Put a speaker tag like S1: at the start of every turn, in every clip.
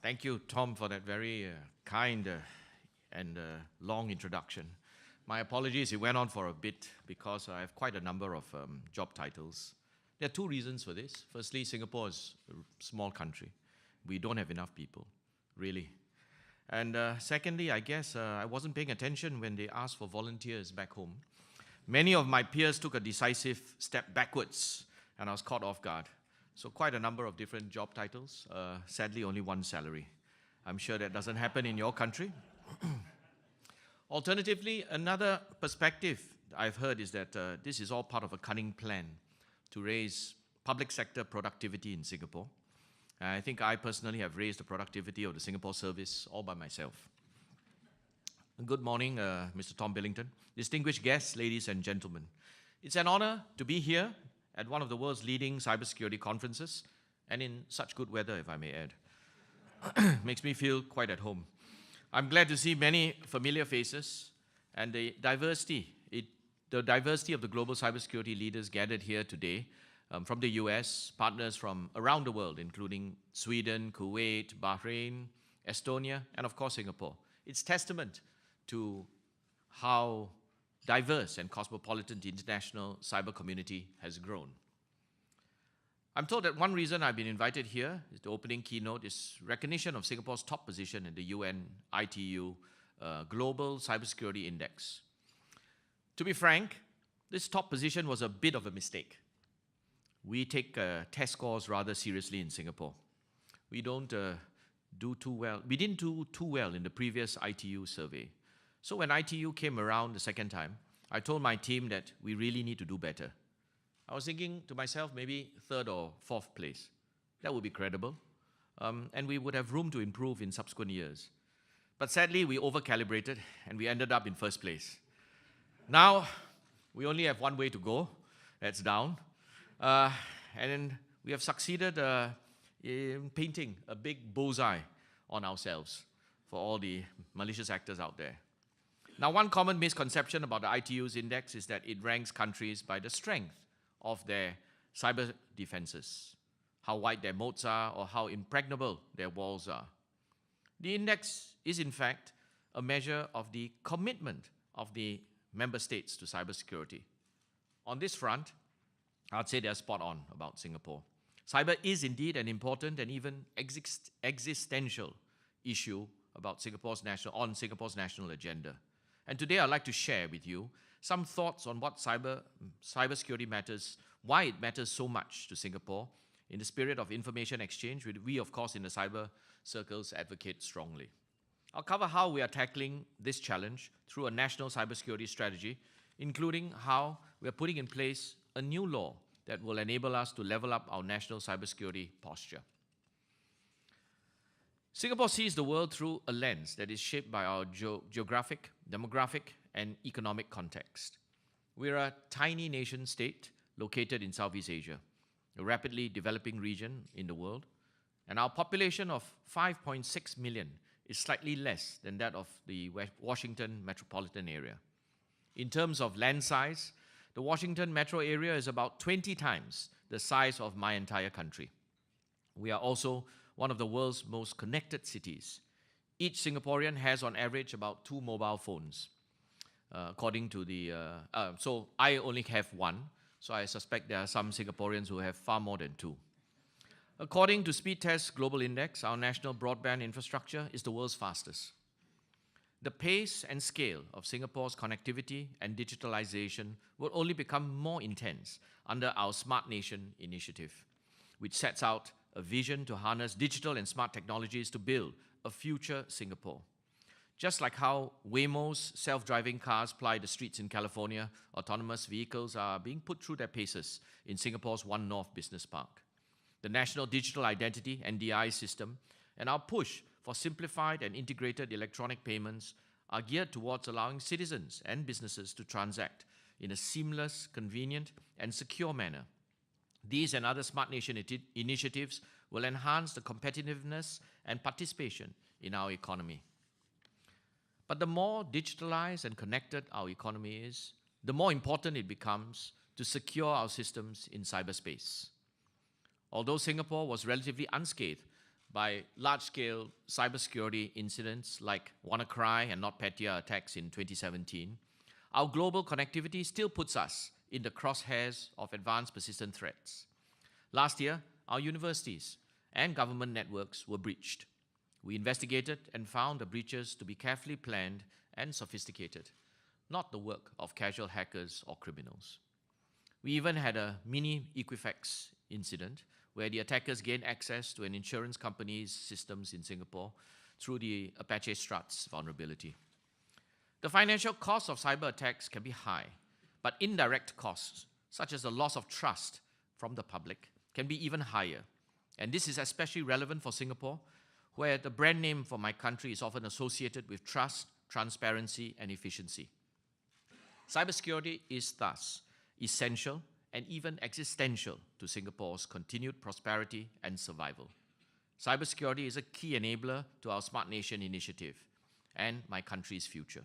S1: Thank you, Tom, for that very kind and long introduction. My apologies, it went on for a bit because I have quite a number of job titles. There are two reasons for this. Firstly, Singapore is a small country. We don't have enough people, really. And secondly, I guess I wasn't paying attention when they asked for volunteers back home. Many of my peers took a decisive step backwards, and I was caught off guard. So quite a number of different job titles, sadly only one salary. I'm sure that doesn't happen in your country. Alternatively, another perspective I've heard is that this is all part of a cunning plan to raise public sector productivity in Singapore. I think I personally have raised the productivity of the Singapore service all by myself. Good morning, Mr. Tom Billington, distinguished guests, ladies and gentlemen. It's an honor to be here at one of the world's leading cybersecurity conferences, and in such good weather, if I may add. Makes me feel quite at home. I'm glad to see many familiar faces and the diversity of the global cybersecurity leaders gathered here today from the US, partners from around the world, including Sweden, Kuwait, Bahrain, Estonia, and of course Singapore. It's testament to how diverse and cosmopolitan the international cyber community has grown. I'm told that one reason I've been invited here is the opening keynote is recognition of Singapore's top position in the UN ITU Global Cybersecurity Index. To be frank, this top position was a bit of a mistake. We take test scores rather seriously in Singapore. We don't do too well. We didn't do too well in the previous ITU survey. So when ITU came around the second time, I told my team that we really need to do better. I was thinking to myself, maybe third or fourth place. That would be credible. And we would have room to improve in subsequent years. But sadly, we over-calibrated and we ended up in first place. Now, we only have one way to go. That's down. And we have succeeded in painting a big bullseye on ourselves for all the malicious actors out there. Now, one common misconception about the ITU's index is that it ranks countries by the strength of their cyber defenses, how wide their moats are, or how impregnable their walls are. The index is, in fact, a measure of the commitment of the member states to cybersecurity. On this front, I'd say they're spot on about Singapore. Cyber is indeed an important and even existential issue about Singapore's national agenda. And today I'd like to share with you some thoughts on what cybersecurity matters, why it matters so much to Singapore in the spirit of information exchange, which we, of course, in the cyber circles advocate strongly. I'll cover how we are tackling this challenge through a national cybersecurity strategy, including how we are putting in place a new law that will enable us to level up our national cybersecurity posture. Singapore sees the world through a lens that is shaped by our geographic, demographic, and economic context. We're a tiny nation state located in Southeast Asia, a rapidly developing region in the world, and our population of 5.6 million is slightly less than that of the Washington metropolitan area. In terms of land size, the Washington metro area is about 20 times the size of my entire country. We are also one of the world's most connected cities. Each Singaporean has on average about 2 mobile phones. According to the, so I only have one, so I suspect there are some Singaporeans who have far more than 2. According to Speedtest Global Index, our national broadband infrastructure is the world's fastest. The pace and scale of Singapore's connectivity and digitalization will only become more intense under our Smart Nation initiative, which sets out a vision to harness digital and smart technologies to build a future Singapore. Just like how Waymo's self-driving cars ply the streets in California, autonomous vehicles are being put through their paces in Singapore's One North Business Park. The National Digital Identity (NDI) system and our push for simplified and integrated electronic payments are geared towards allowing citizens and businesses to transact in a seamless, convenient, and secure manner. These and other Smart Nation initiatives will enhance the competitiveness and participation in our economy. But the more digitalized and connected our economy is, the more important it becomes to secure our systems in cyberspace. Although Singapore was relatively unscathed by large-scale cybersecurity incidents like WannaCry and NotPetya attacks in 2017, our global connectivity still puts us in the crosshairs of advanced persistent threats. Last year, our universities and government networks were breached. We investigated and found the breaches to be carefully planned and sophisticated, not the work of casual hackers or criminals. We even had a mini Equifax incident where the attackers gained access to an insurance company's systems in Singapore through the Apache Struts vulnerability. The financial costs of cyber attacks can be high, but indirect costs, such as the loss of trust from the public, can be even higher. And this is especially relevant for Singapore, where the brand name for my country is often associated with trust, transparency, and efficiency. Cybersecurity is thus essential and even existential to Singapore's continued prosperity and survival. Cybersecurity is a key enabler to our Smart Nation initiative and my country's future.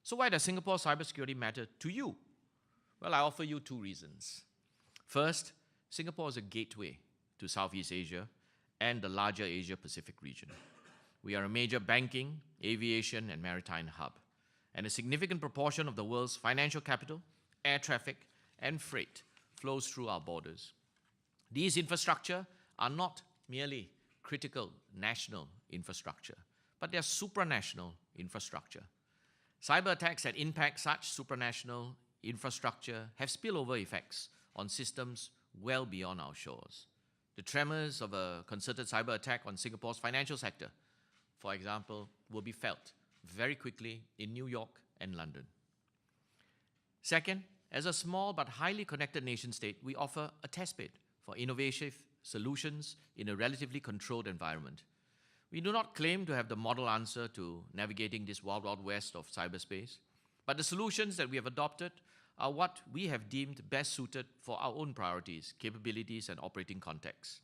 S1: So why does Singapore's cybersecurity matter to you? Well, I offer you two reasons. First, Singapore is a gateway to Southeast Asia and the larger Asia-Pacific region. We are a major banking, aviation, and maritime hub, and a significant proportion of the world's financial capital, air traffic, and freight flows through our borders. These infrastructure are not merely critical national infrastructure, but they are supranational infrastructure. Cyber attacks that impact such supranational infrastructure have spillover effects on systems well beyond our shores. The tremors of a concerted cyber attack on Singapore's financial sector, for example, will be felt very quickly in New York and London. Second, as a small but highly connected nation state, we offer a testbed for innovative solutions in a relatively controlled environment. We do not claim to have the model answer to navigating this wild, wild west of cyberspace, but the solutions that we have adopted are what we have deemed best suited for our own priorities, capabilities, and operating contexts.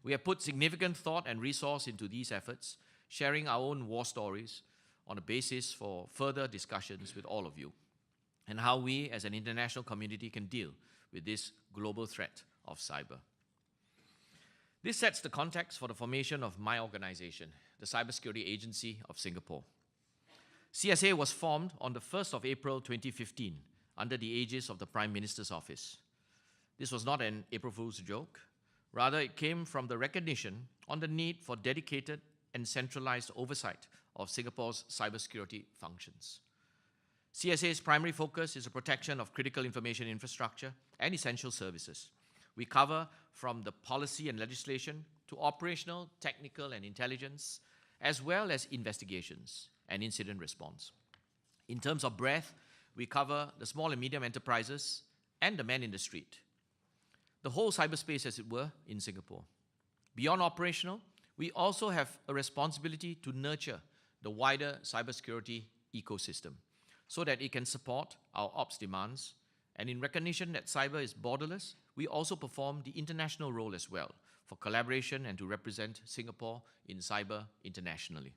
S1: We have put significant thought and resource into these efforts, sharing our own war stories on a basis for further discussions with all of you, and how we as an international community can deal with this global threat of cyber. This sets the context for the formation of my organization, the Cybersecurity Agency of Singapore. CSA was formed on the 1st of April 2015 under the aegis of the Prime Minister's Office. This was not an April Fool's joke. Rather, it came from the recognition on the need for dedicated and centralized oversight of Singapore's cybersecurity functions. CSA's primary focus is the protection of critical information infrastructure and essential services. We cover from the policy and legislation to operational, technical, and intelligence, as well as investigations and incident response. In terms of breadth, we cover the small and medium enterprises and the man in the street, the whole cyberspace, as it were, in Singapore. Beyond operational, we also have a responsibility to nurture the wider cybersecurity ecosystem so that it can support our ops demands. And in recognition that cyber is borderless, we also perform the international role as well for collaboration and to represent Singapore in cyber internationally.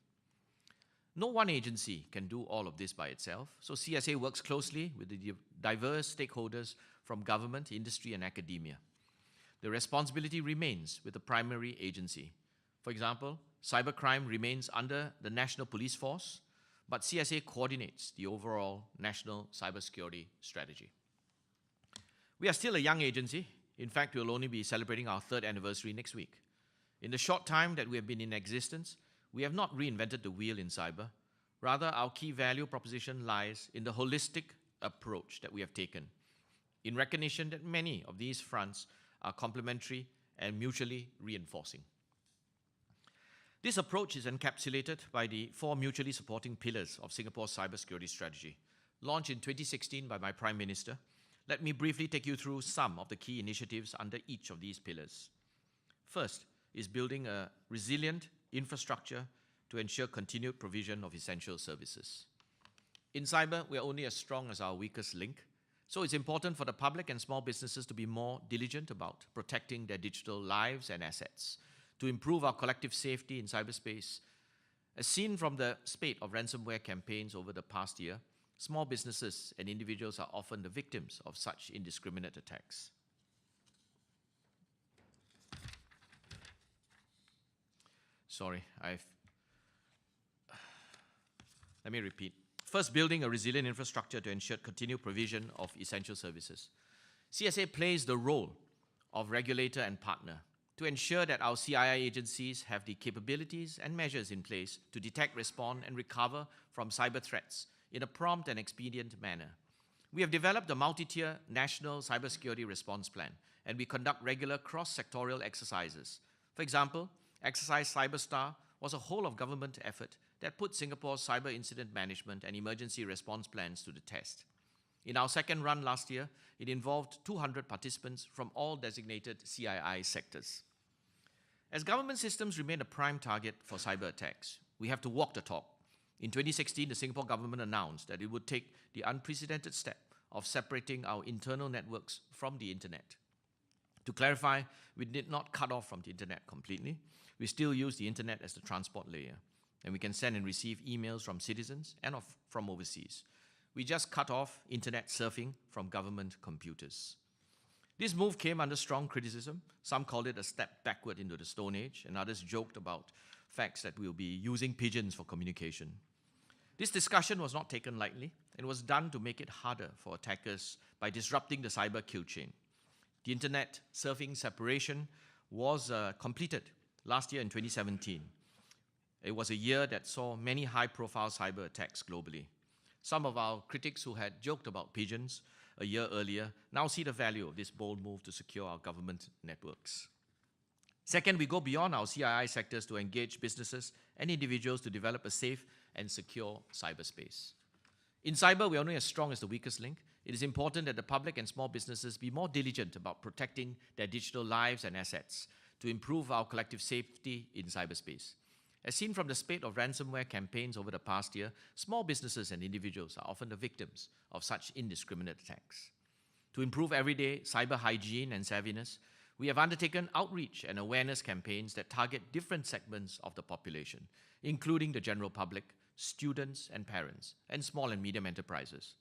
S1: No one agency can do all of this by itself, so CSA works closely with the diverse stakeholders from government, industry, and academia. The responsibility remains with the primary agency. For example, cybercrime remains under the National Police Force, but CSA coordinates the overall national cybersecurity strategy. We are still a young agency. In fact, we will only be celebrating our 3rd anniversary next week. In the short time that we have been in existence, we have not reinvented the wheel in cyber. Rather, our key value proposition lies in the holistic approach that we have taken, in recognition that many of these fronts are complementary and mutually reinforcing. This approach is encapsulated by the 4 mutually supporting pillars of Singapore's cybersecurity strategy. Launched in 2016 by my Prime Minister, let me briefly take you through some of the key initiatives under each of these pillars. First is building a resilient infrastructure to ensure continued provision of essential services. In cyber, we are only as strong as our weakest link, so it's important for the public and small businesses to be more diligent about protecting their digital lives and assets, to improve our collective safety in cyberspace. As seen from the spate of ransomware campaigns over the past year, small businesses and individuals are often the victims of such indiscriminate attacks. Let me repeat. First, building a resilient infrastructure to ensure continued provision of essential services. CSA plays the role of regulator and partner to ensure that our CII agencies have the capabilities and measures in place to detect, respond, and recover from cyber threats in a prompt and expedient manner. We have developed a multi-tier national cybersecurity response plan, and we conduct regular cross-sectorial exercises. For example, Exercise Cyberstar was a whole-of-government effort that put Singapore's cyber incident management and emergency response plans to the test. In our second run last year, it involved 200 participants from all designated CII sectors. As government systems remain a prime target for cyber attacks, we have to walk the talk. In 2016, the Singapore government announced that it would take the unprecedented step of separating our internal networks from the internet. To clarify, we did not cut off from the internet completely. We still use the internet as the transport layer, and we can send and receive emails from citizens and from overseas. We just cut off internet surfing from government computers. This move came under strong criticism. Some called it a step backward into the Stone Age, and others joked about facts that we'll be using pigeons for communication. This discussion was not taken lightly, and was done to make it harder for attackers by disrupting the cyber kill chain. The internet surfing separation was completed last year in 2017. It was a year that saw many high-profile cyber attacks globally. Some of our critics who had joked about pigeons a year earlier now see the value of this bold move to secure our government networks. Second, we go beyond our CII sectors to engage businesses and individuals to develop a safe and secure cyberspace. In cyber, we are only as strong as the weakest link. It is important that the public and small businesses be more diligent about protecting their digital lives and assets to improve our collective safety in cyberspace. As seen from the spate of ransomware campaigns over the past year, small businesses and individuals are often the victims of such indiscriminate attacks. To improve everyday cyber hygiene and savviness, we have undertaken outreach and awareness campaigns that target different segments of the population, including the general public, students and parents, and small and medium enterprises.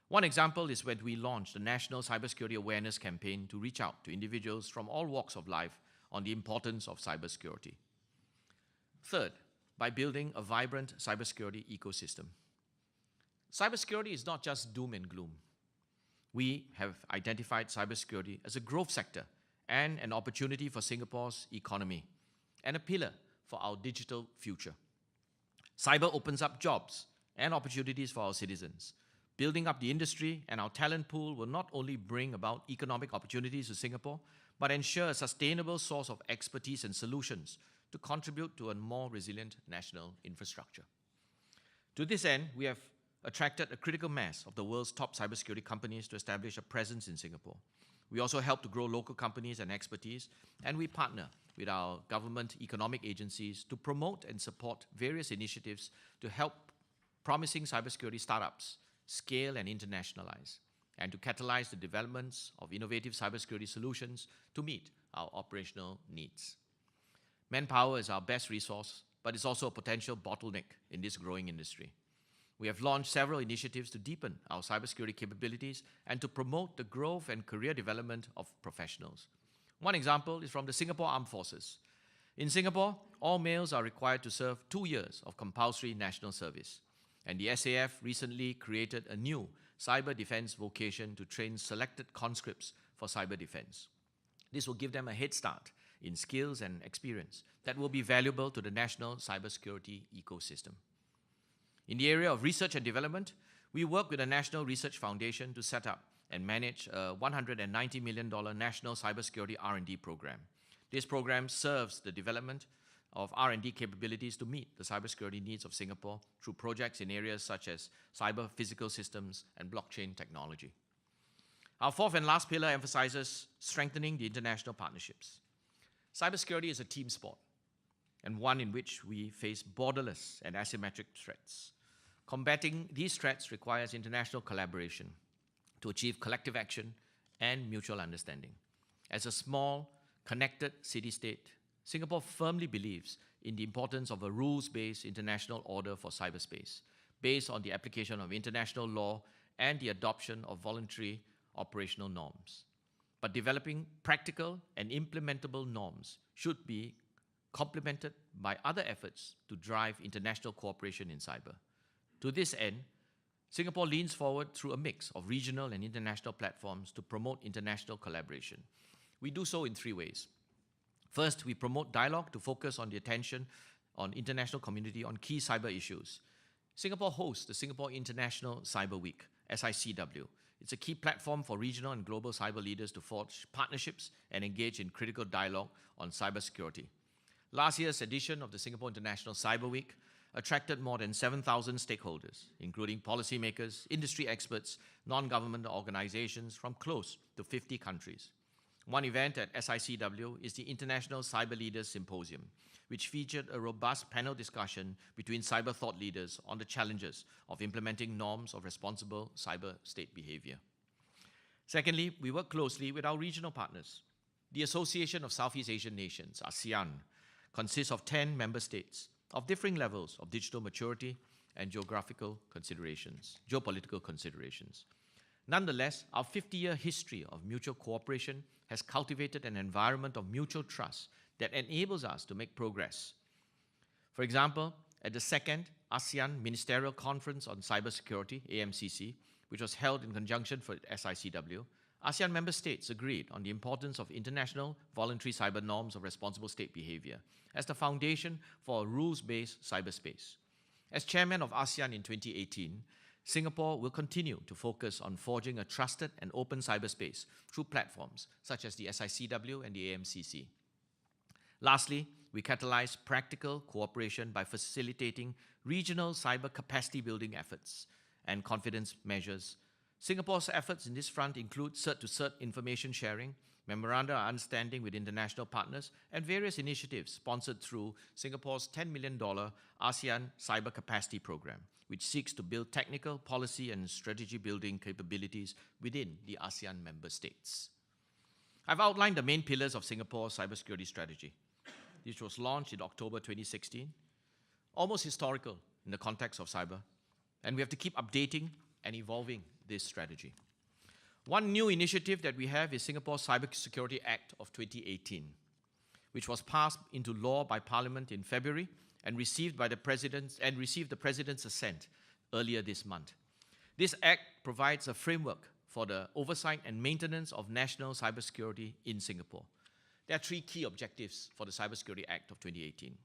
S1: One example is when we launched a national cybersecurity awareness campaign to reach out to individuals from all walks of life on the importance of cybersecurity. Third, by building a vibrant cybersecurity ecosystem. Cybersecurity is not just doom and gloom. We have identified cybersecurity as a growth sector and an opportunity for Singapore's economy, and a pillar for our digital future. Cyber opens up jobs and opportunities for our citizens. Building up the industry and our talent pool will not only bring about economic opportunities to Singapore, but ensure a sustainable source of expertise and solutions to contribute to a more resilient national infrastructure. To this end, we have attracted a critical mass of the world's top cybersecurity companies to establish a presence in Singapore. We also help to grow local companies and expertise, and we partner with our government economic agencies to promote and support various initiatives to help promising cybersecurity startups scale and internationalize, and to catalyze the developments of innovative cybersecurity solutions to meet our operational needs. Manpower is our best resource, but it's also a potential bottleneck in this growing industry. We have launched several initiatives to deepen our cybersecurity capabilities and to promote the growth and career development of professionals. One example is from the Singapore Armed Forces. In Singapore, all males are required to serve 2 years of compulsory national service, and the SAF recently created a new cyber defense vocation to train selected conscripts for cyber defense. This will give them a head start in skills and experience that will be valuable to the national cybersecurity ecosystem. In the area of research and development, we work with the National Research Foundation to set up and manage a $190 million national cybersecurity R&D program. This program serves the development of R&D capabilities to meet the cybersecurity needs of Singapore through projects in areas such as cyber physical systems and blockchain technology. Our fourth and last pillar emphasizes strengthening the international partnerships. Cybersecurity is a team sport, and one in which we face borderless and asymmetric threats. Combating these threats requires international collaboration to achieve collective action and mutual understanding. As a small, connected city-state, Singapore firmly believes in the importance of a rules-based international order for cyberspace, based on the application of international law and the adoption of voluntary operational norms. But developing practical and implementable norms should be complemented by other efforts to drive international cooperation in cyber. To this end, Singapore leans forward through a mix of regional and international platforms to promote international collaboration. We do so in three ways. First, we promote dialogue to focus on the attention on international community on key cyber issues. Singapore hosts the Singapore International Cyber Week, SICW. It's a key platform for regional and global cyber leaders to forge partnerships and engage in critical dialogue on cybersecurity. Last year's edition of the Singapore International Cyber Week attracted more than 7,000 stakeholders, including policymakers, industry experts, non-governmental organizations from close to 50 countries. One event at SICW is the International Cyber Leaders Symposium, which featured a robust panel discussion between cyber thought leaders on the challenges of implementing norms of responsible cyber state behavior. Secondly, we work closely with our regional partners. The Association of Southeast Asian Nations, ASEAN, consists of 10 member states of differing levels of digital maturity and geopolitical considerations. Nonetheless, our 50-year history of mutual cooperation has cultivated an environment of mutual trust that enables us to make progress. For example, at the second ASEAN Ministerial Conference on Cybersecurity, AMCC, which was held in conjunction for SICW, ASEAN member states agreed on the importance of international voluntary cyber norms of responsible state behavior as the foundation for a rules-based cyberspace. As chairman of ASEAN in 2018, Singapore will continue to focus on forging a trusted and open cyberspace through platforms such as the SICW and the AMCC. Lastly, we catalyze practical cooperation by facilitating regional cyber capacity building efforts and confidence measures. Singapore's efforts in this front include cert-to-cert information sharing, memoranda of understanding with international partners, and various initiatives sponsored through Singapore's $10 million ASEAN Cyber Capacity Program, which seeks to build technical, policy, and strategy building capabilities within the ASEAN member states. I've outlined the main pillars of Singapore's cybersecurity strategy. This was launched in October 2016, almost historical in the context of cyber, and we have to keep updating and evolving this strategy. One new initiative that we have is Singapore's Cybersecurity Act of 2018, which was passed into law by Parliament in February and received the President's assent earlier this month. This act provides a framework for the oversight and maintenance of national cybersecurity in Singapore. There are three key objectives for the Cybersecurity Act of 2018.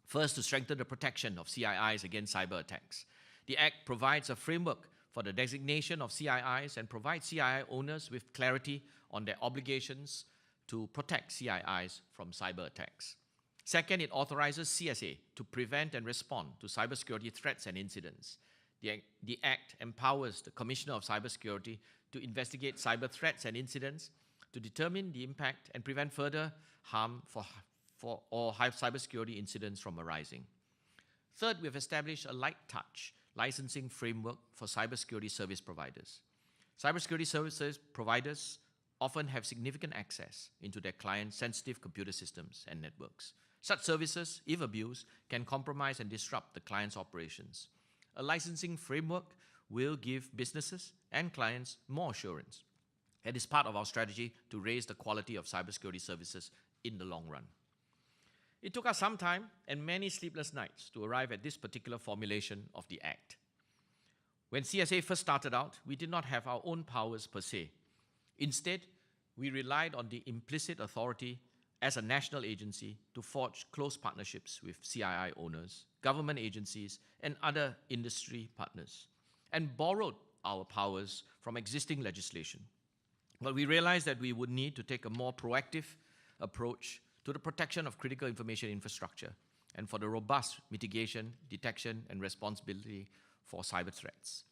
S1: First, to strengthen the protection of CIIs against cyber attacks. The Act provides a framework for the designation of CIIs and provides CII owners with clarity on their obligations to protect CIIs from cyber attacks. Second, it authorizes CSA to prevent and respond to cybersecurity threats and incidents. The Act empowers the Commissioner of Cybersecurity to investigate cyber threats and incidents, to determine the impact and prevent further harm or cybersecurity incidents from arising. Third, we have established a light touch licensing framework for cybersecurity service providers. Cybersecurity services providers often have significant access into their clients' sensitive computer systems and networks. Such services, if abused, can compromise and disrupt the client's operations. A licensing framework will give businesses and clients more assurance. It is part of our strategy to raise the quality of cybersecurity services in the long run. It took us some time and many sleepless nights to arrive at this particular formulation of the Act. When CSA first started out, we did not have our own powers per se. Instead, we relied on the implicit authority as a national agency to forge close partnerships with CII owners, government agencies, and other industry partners, and borrowed our powers from existing legislation. But we realized that we would need to take a more proactive approach to the protection of critical information infrastructure and for the robust mitigation, detection, and responsibility for cyber threats.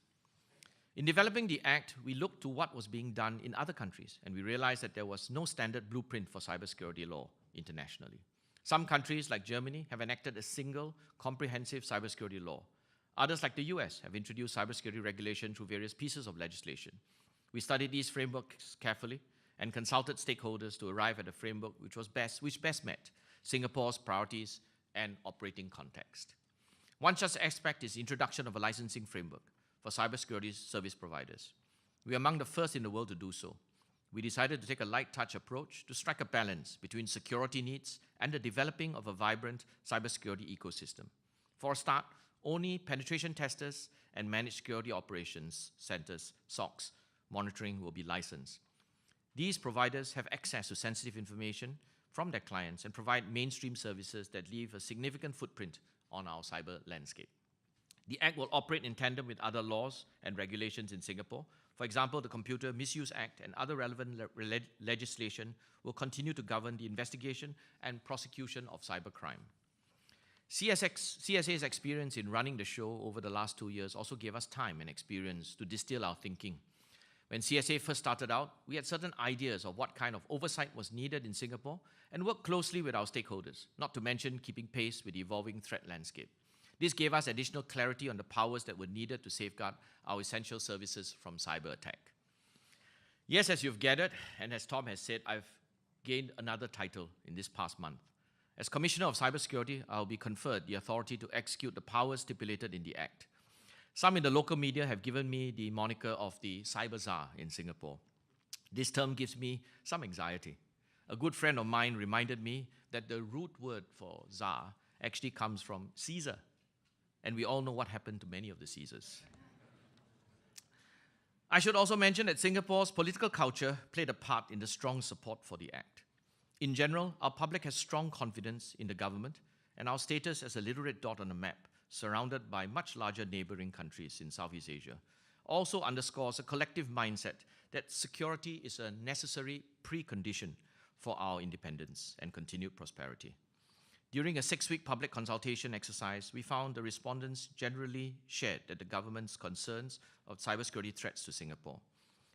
S1: In developing the Act, we looked to what was being done in other countries, and we realized that there was no standard blueprint for cybersecurity law internationally. Some countries, like Germany, have enacted a single, comprehensive cybersecurity law. Others, like the US, have introduced cybersecurity regulation through various pieces of legislation. We studied these frameworks carefully and consulted stakeholders to arrive at a framework which best met Singapore's priorities and operating context. One such aspect is the introduction of a licensing framework for cybersecurity service providers. We are among the first in the world to do so. we decided to take a light touch approach to strike a balance between security needs and the developing of a vibrant cybersecurity ecosystem. For a start, only penetration testers and managed security operations centers, SOCs, monitoring will be licensed. These providers have access to sensitive information from their clients and provide mainstream services that leave a significant footprint on our cyber landscape. The Act will operate in tandem with other laws and regulations in Singapore. For example, the Computer Misuse Act and other relevant legislation will continue to govern the investigation and prosecution of cybercrime. CSA's experience in running the show over the last 2 years also gave us time and experience to distill our thinking. When CSA first started out, we had certain ideas of what kind of oversight was needed in Singapore and worked closely with our stakeholders, not to mention keeping pace with the evolving threat landscape. This gave us additional clarity on the powers that were needed to safeguard our essential services from cyber attack. Yes, as you've gathered, and as Tom has said, I've gained another title in this past month. As Commissioner of Cybersecurity, I'll be conferred the authority to execute the powers stipulated in the Act. Some in the local media have given me the moniker of the Cyber Czar in Singapore. This term gives me some anxiety. A good friend of mine reminded me that the root word for Czar actually comes from Caesar, and we all know what happened to many of the Caesars. I should also mention that Singapore's political culture played a part in the strong support for the Act. In general, our public has strong confidence in the government, and our status as a little red dot on a map, surrounded by much larger neighboring countries in Southeast Asia, also underscores a collective mindset that security is a necessary precondition for our independence and continued prosperity. During a 6-week public consultation exercise, we found the respondents generally shared that the government's concerns of cybersecurity threats to Singapore.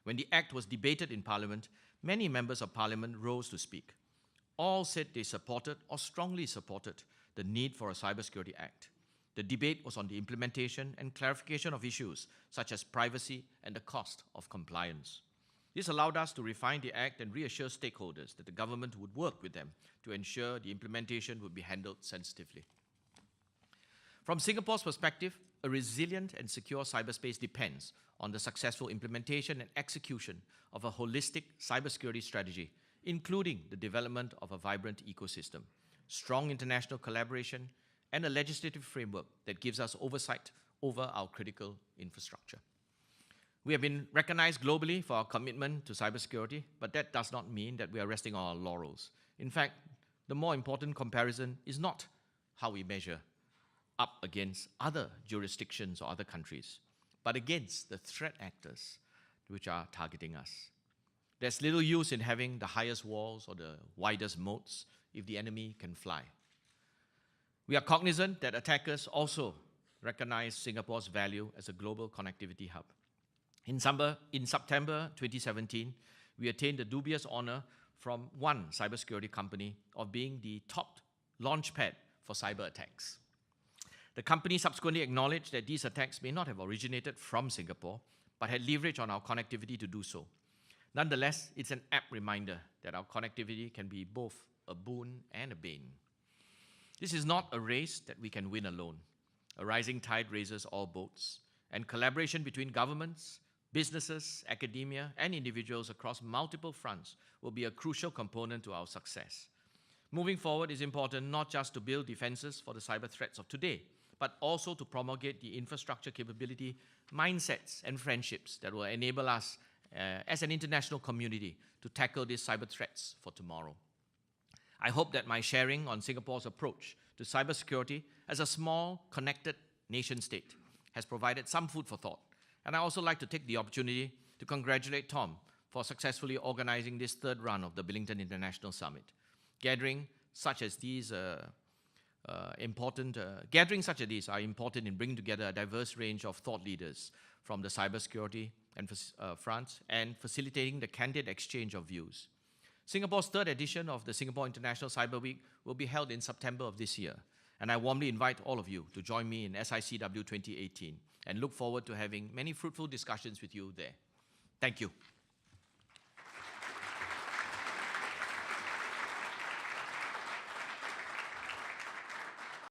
S1: When the Act was debated in Parliament, many members of Parliament rose to speak. All said they supported or strongly supported the need for a Cybersecurity Act. The debate was on the implementation and clarification of issues such as privacy and the cost of compliance. This allowed us to refine the Act and reassure stakeholders that the government would work with them to ensure the implementation would be handled sensitively. From Singapore's perspective, a resilient and secure cyberspace depends on the successful implementation and execution of a holistic cybersecurity strategy, including the development of a vibrant ecosystem, strong international collaboration, and a legislative framework that gives us oversight over our critical infrastructure. We have been recognized globally for our commitment to cybersecurity, but that does not mean that we are resting on our laurels. In fact, the more important comparison is not how we measure up against other jurisdictions or other countries, but against the threat actors which are targeting us. There's little use in having the highest walls or the widest moats if the enemy can fly. We are cognizant that attackers also recognize Singapore's value as a global connectivity hub. In September 2017, we attained the dubious honor from one cybersecurity company of being the top launchpad for cyber attacks. The company subsequently acknowledged that these attacks may not have originated from Singapore, but had leveraged on our connectivity to do so. Nonetheless, it's an apt reminder that our connectivity can be both a boon and a bane. This is not a race that we can win alone. A rising tide raises all boats, and collaboration between governments, businesses, academia, and individuals across multiple fronts will be a crucial component to our success. Moving forward is important not just to build defenses for the cyber threats of today, but also to promulgate the infrastructure capability, mindsets, and friendships that will enable us as an international community to tackle these cyber threats for tomorrow. I hope that my sharing on Singapore's approach to cybersecurity as a small, connected nation-state has provided some food for thought. And I also like to take the opportunity to congratulate Tom for successfully organizing this third run of the Billington International Summit. Gatherings such as these are important in bringing together a diverse range of thought leaders from the cybersecurity and front and facilitating the candid exchange of views. Singapore's third edition of the Singapore International Cyber Week will be held in September of this year, and I warmly invite all of you to join me in SICW 2018 and look forward to having many fruitful discussions with you there. Thank you.